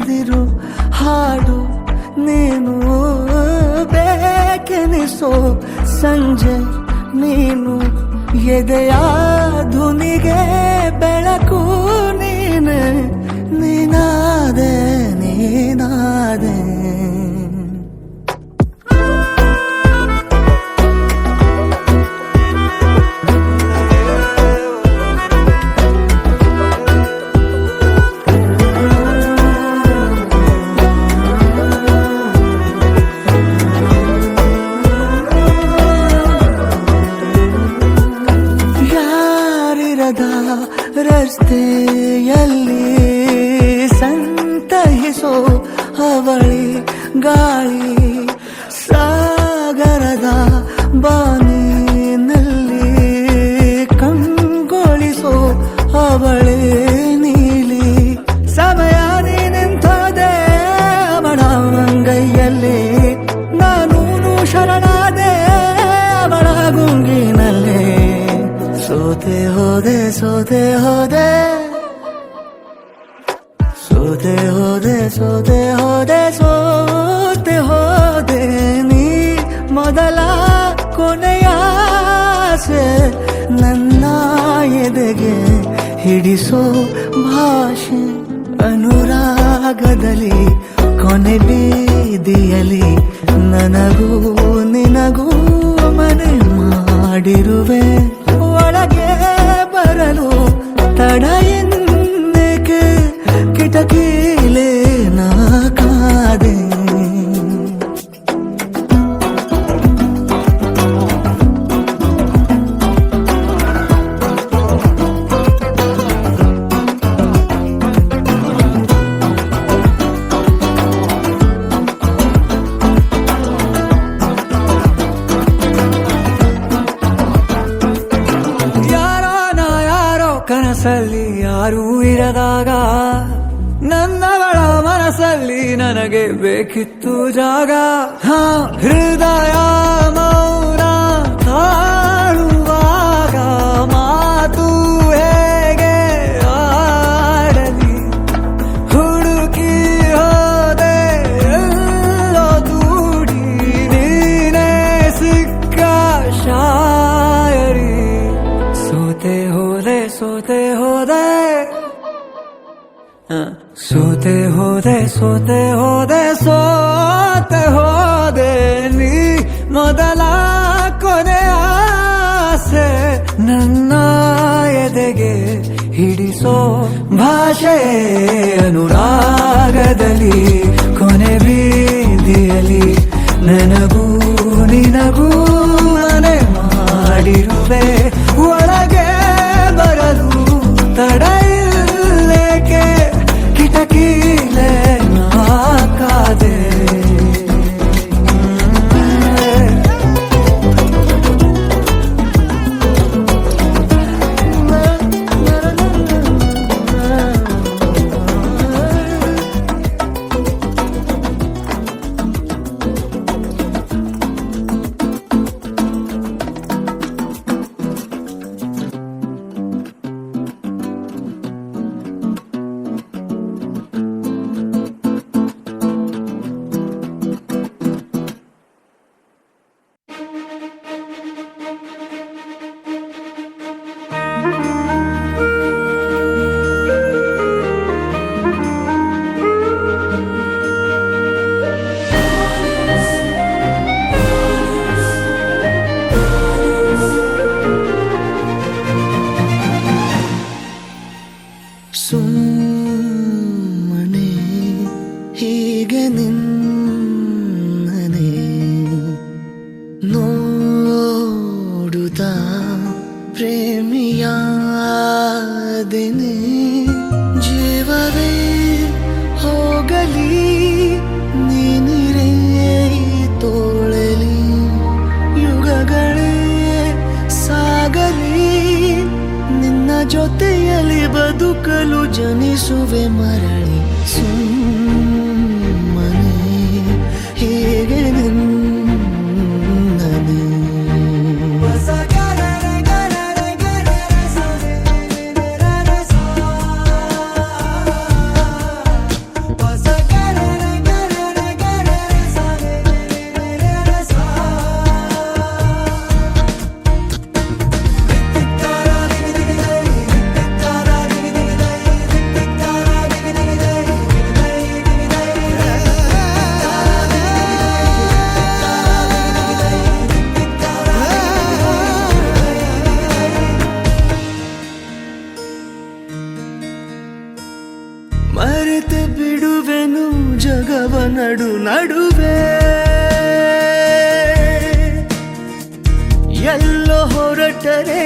ಬರೆದಿರು ಹಾಡು ನೀನು ಬೇಕೆನಿಸೋ ಸಂಜೆ ನೀನು ಎದೆಯ ಧುನಿಗೆ ಬೆಳಕು ನೀನೆ ನೀನಾದೆ ನೀನಾದೆ ರಸ್ತೆಯಲ್ಲಿ ಸಂತಹಿಸೋ ಅವಳಿ ಗಾಳಿ ಸಾಗರದ ಬಾನಿನಲ್ಲಿ ಕಂಗೊಳಿಸೋ ಅವಳೆ ನೀಲಿ ಸಮಯ ನಿಂತೋದೆ ಅವಳ ಅಂಗೈಯಲ್ಲಿ ನಾನು ಶರಣಾದೆ ಅವಳ ಗುಂಗಿನಲ್ಲಿ ಸೋತೆ ಹೋದೆ ಸೋತೆ ಹೋದೆ ಸೋತೆ ಹೋದೆ ಸೋತೆ ಹೋದೆ ಸೋತೆ ಹೋದೆ ನೀ ಮೊದಲ ಕೊನೆಯ ಆಸೆ ನನ್ನ ಎದೆಗೆ ಹಿಡಿಸೋ ಭಾಷೆ ಅನುರಾಗದಲ್ಲಿ ಕೊನೆ ಬೀದಿಯಲ್ಲಿ ನನಗೂ ನಿನಗೂ ಮನೆ ಮಾಡಿರುವೆ ಒಳಗೆ ಬರಲು ತಡ ಎನ್ನಕ್ಕೆ ಕಿಟಕಿಲೇ ನಾ ಕಾದೆ ಕನಸಲ್ಲಿ ಯಾರೂ ಇರದಾಗ ನನ್ನವಳ ಮನಸ್ಸಲ್ಲಿ ನನಗೆ ಬೇಕಿತ್ತು ಜಾಗ ಹೃದಯ ಮೌನ ತಾಳುವಾಗ ಮಾತು ಹೇಗೆ ಆಡಲಿ ಹುಡುಕಿ ಹೋದೆ ಎಲ್ಲೋ ದೂಡಿ ನೀನೇ ಸಿಕ್ಕ ಶಾಯರಿ ಸೋತೆ ಹೋದೆ ಸೋತೆ ಹೋದೆ ಸೋತೆ ಹೋದೆ ಸೋತೆ ಹೋದೆ ಸೋತೆ ಹೋದೆ ನೀ ಮೊದಲ ಕೊನೆ ಆಸೆ ನನ್ನ ಎದೆಗೆ ಹಿಡಿಸೋ ಭಾಷೆ ಅನುರಾಗದಲ್ಲಿ ಕೊನೆ ಬೀದಿಯಲ್ಲಿ ನನಗೂ ನಿನಗೂ ಮನೆ ಮಾಡಿರುವೆ ಒಳಗೆ ಬರಲು ತಡ ಇಲ್ಲೇಕೆ ಕಿಟಕಿಲೇ ನಾ ಕಾದೆ ಸುಮ್ಮನೆ ಹೀಗೆ ನಿನ್ನನೆ ನೋಡುತ್ತಾ ಪ್ರೇಮಿಯಾದೆನೆ ಜೀವವೇ ಹೋಗಲಿ ನೀನಿರೇ ತೋಳಲಿ ಯುಗಗಳೇ ಸಾಗಲಿ ನಿನ್ನ ಜೊತೆಯಲ್ಲಿ ಬದುಕಲು ಜನಿಸುವೆ ಮರಳಿ ಸುಮ್ಮನೆ ಹೇಗೆ ನಿನ್ನನೆ ಹೊಸ ನಡು ನಡುವೆ ಎಲ್ಲೋ ಹೊರಟರೆ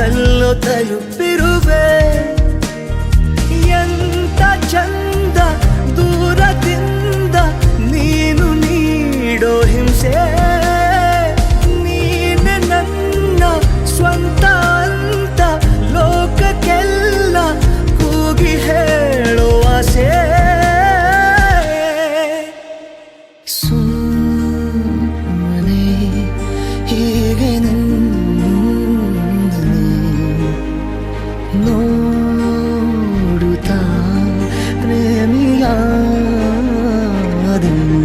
ಎಲ್ಲೋ ತಲುಪಿರುವೆ ಎಂತ ಚಂದ ದೂರದಿಂದ ನೀನು ನೀಡೋ ಹಿಂಸೆ ನೀನೆ ನನ್ನ ಸ್ವಂತ ಅಂತ ಲೋಕಕ್ಕೆಲ್ಲ ಕೂಗಿ ಹೇಳೋ ಆಸೆ ಸುಮ್ಮನೆ ಹೀಗೆ ನೋಡುತ್ತಾ ಪ್ರೇಮಿಯಾದೆನು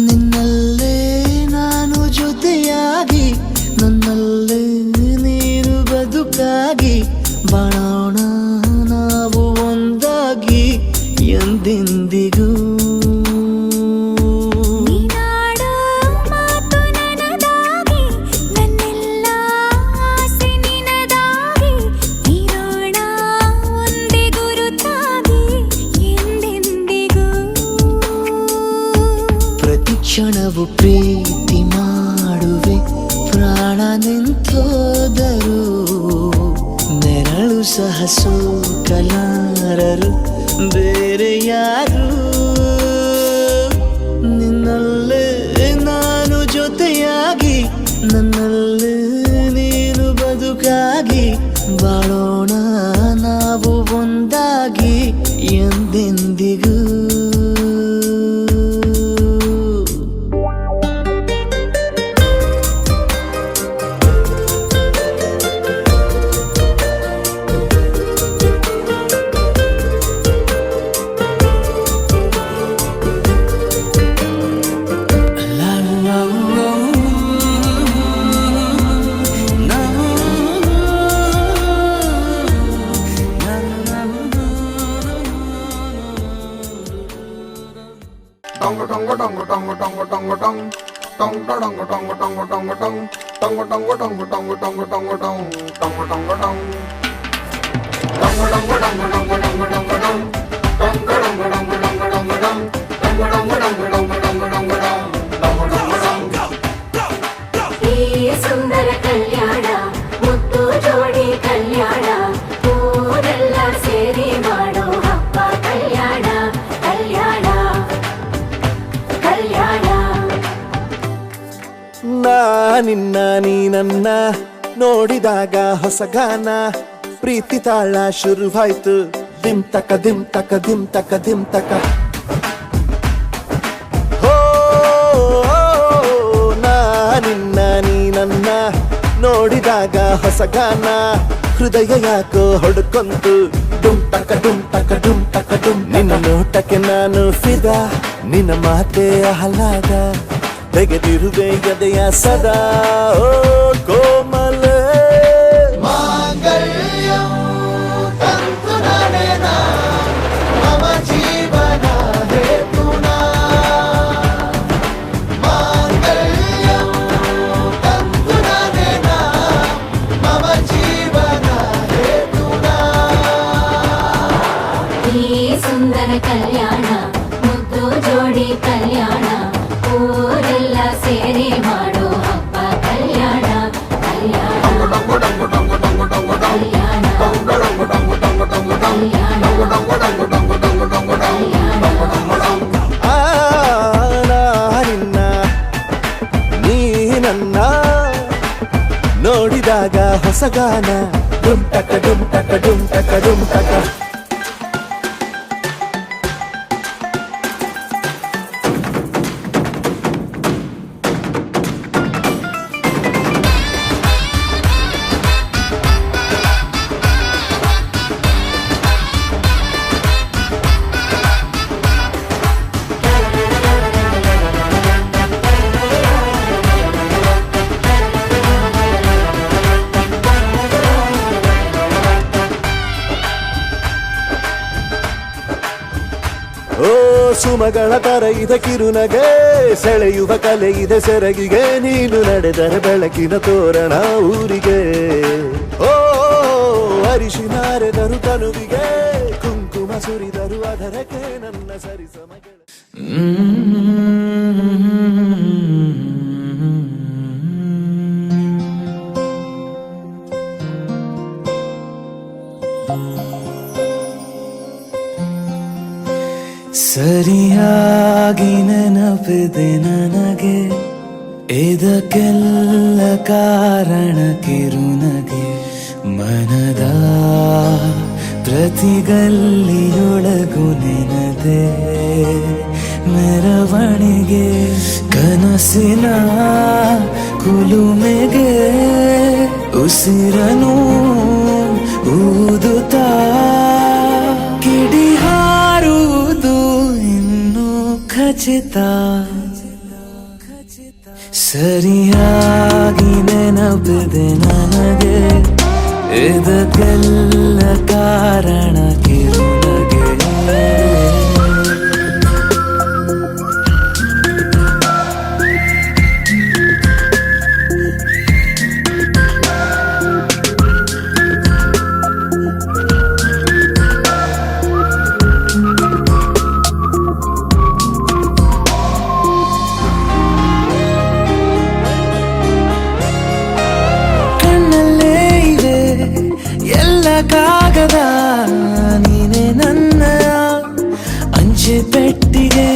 ನಿನ್ನಲ್ಲೇ ನಾನು ಜೊತೆಯಾಗಿ ನನ್ನಲ್ಲೇ ನೀನು ಬದುಕಾಗಿ ಬಾಳೋಣ ನಾವು ಒಂದಾಗಿ ಎಂದೆಂದಿಗೂ ಕ್ಷಣವು ಪ್ರೀತಿ ಮಾಡುವೆ ಪ್ರಾಣ ನಿಂತೋದರು ನೆರಳು ಸಹ ಸೋಕಲಾರರು ಬೇರೆ ಯಾರು ನಿನ್ನಲ್ಲೇ ನಾನು ಜೊತೆಯಾಗಿ ನನ್ನಲ್ಲೇ ನೀನು ಬದುಕಾಗಿ ಬಾಳೋಣ ನಾವು ಒಂದಾಗಿ ಎಂದೆಂದಿಗೂ ಸುಂದರ ಕಲ್ಯಾಣ ಮುತ್ತು ಜೋಡಿ ಕಲ್ಯಾಣ ಊರೆಲ್ಲ ಸೇರಿ ಮಾಡೋ ಹಬ್ಬ ಕಲ್ಯಾಣ ಕಲ್ಯಾಣ ಕಲ್ಯಾಣ ನಿನ್ನ ನೀ ನನ್ನ ನೋಡಿದಾಗ ಹೊಸ ಗಾನ ಪ್ರೀತಿ ತಾಳ ಶುರುವಾಯ್ತು dim taka dim taka dim taka dim taka. ಹೋ ನಾ ನಿನ್ನ ನೀ ನನ್ನ ನೋಡಿದಾಗ ಹೊಸಗಾನ ಹೃದಯ ಯಾಕೋ ಹೊಡ್ಕೊಂತು ಡುಮ್ ಟಕ ಡುಮ್ ಟಕ ಡುಮ್ ಟಕ ಡುಮ್. ನಿನ್ನ ನೋಟಕ್ಕೆ ನಾನು ಫಿದಾ, ನಿನ್ನ ಮಾತೆ ಆಹ್ಲಾದ, ತೆಗೆದಿರುವೆ ಎದೆಯ ಸದಾ. ಓ ಕೋಮಲ ಮಾಂಗಲ್ಯಂ ತಂತು ನಾನೇನ ಮಮ ಜೀವನ ಹೇತುನಾ. ಮಾಂಗಲ್ಯಂ ತಂತು ನಾನೇನ ಮಮ ಜೀವನ ಹೇತುನಾ. ಈ ಸುಂದರ ಕಲ್ಯಾಣ ಮುದ್ದು ಜೋಡಿ ಕಲ್ಯಾಣ ಊರೆಲ್ಲ ಸೇರಿ ಮಾಡೋ ಹಬ್ಬ ಕಲ್ಯಾಣ ಕಲ್ಯಾಣ ಕಲ್ಯಾಣ ಆ ನಾ ನಿನ್ನ ನೀ ನನ್ನ ನೋಡಿದಾಗ ಹೊಸಗಾನ ಡುಮ್ ಟಕ ಡುಮ್ ಟಕ ಡುಮ್ ಟಕ ಡುಮ್ ಟಕ. ಓ ಸುಮಗಳ ತರ ಇದೆ ಕಿರುನಗೆ, ಸೆಳೆಯುವ ಕಲೆ ಇದೆ ಸೆರಗಿಗೆ, ನೀನು ನಡೆದರೆ ಬೆಳಕಿನ ತೋರಣ ಊರಿಗೆ. ಓ ಅರಿಶಿನಾರೆದರು ತನುವಿಗೆ, ಕುಂಕುಮ ಸುರಿದರು ಅದರಕ್ಕೆ ನನ್ನ ಸರಿಸಮಗೆ. ಸರಿಯಾಗಿ ನೆನಪಿದೆ ನನಗೆ, ಇದಕ್ಕೆಲ್ಲ ಕಾರಣ ಕಿರುನಗೆ. ಮನದ ಪ್ರತಿಗಲ್ಲಿಯೊಳಗು ನೆನದೆ ಮೆರವಣಿಗೆ, ಕನಸಿನ ಕುಲುಮೆಗೆ ಉಸಿರನು ಊದುತ್ತಾ ಕಿಡಿ ಹಾರುವುದು ಇನ್ನು ಖಚಿತ. ಸರಿಯಾಗಿ ನೆನಪಿದೆ ನನಗೆ, ಇದಕ್ಕೆಲ್ಲ ಕಾರಣ ಕಿರುನಗೆ. ಕಾಗದ ನೀನೆ ನನ್ನ ಅಂಚೆ ಪೆಟ್ಟಿಗೆ,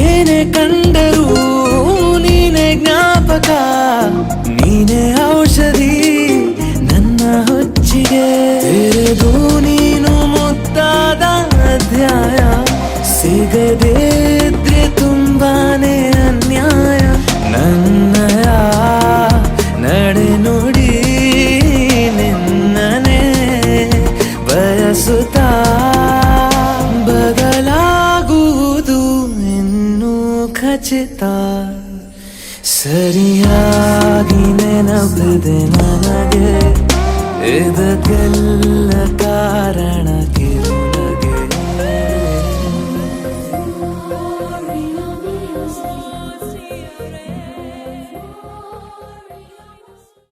ಏನೇ ಕಂಡರೂ ನೀನೆ ಜ್ಞಾಪಕ, ನೀನೆ ಔಷಧಿ ನನ್ನ ಹೊಚ್ಚಿಗೆ. ತೆರೆದು ನೀನು ಮುದ್ದಾದ ಅಧ್ಯಾಯ, ಸಿಗದೇ ಇದ್ರೆ ತುಂಬಾನೇ ಅನ್ಯಾಯ. ನನ್ನಯ ನಡೆ ನುಡಿ ಬಯಸುತ್ತಾ ಬದಲಾಗುವುದು ಇನ್ನೂ ಖಚಿತ. ಸರಿಯಾಗಿ ನೆನಪಿದೆ ನನಗೆ, ಇದಕ್ಕೆಲ್ಲ ಕಾರಣ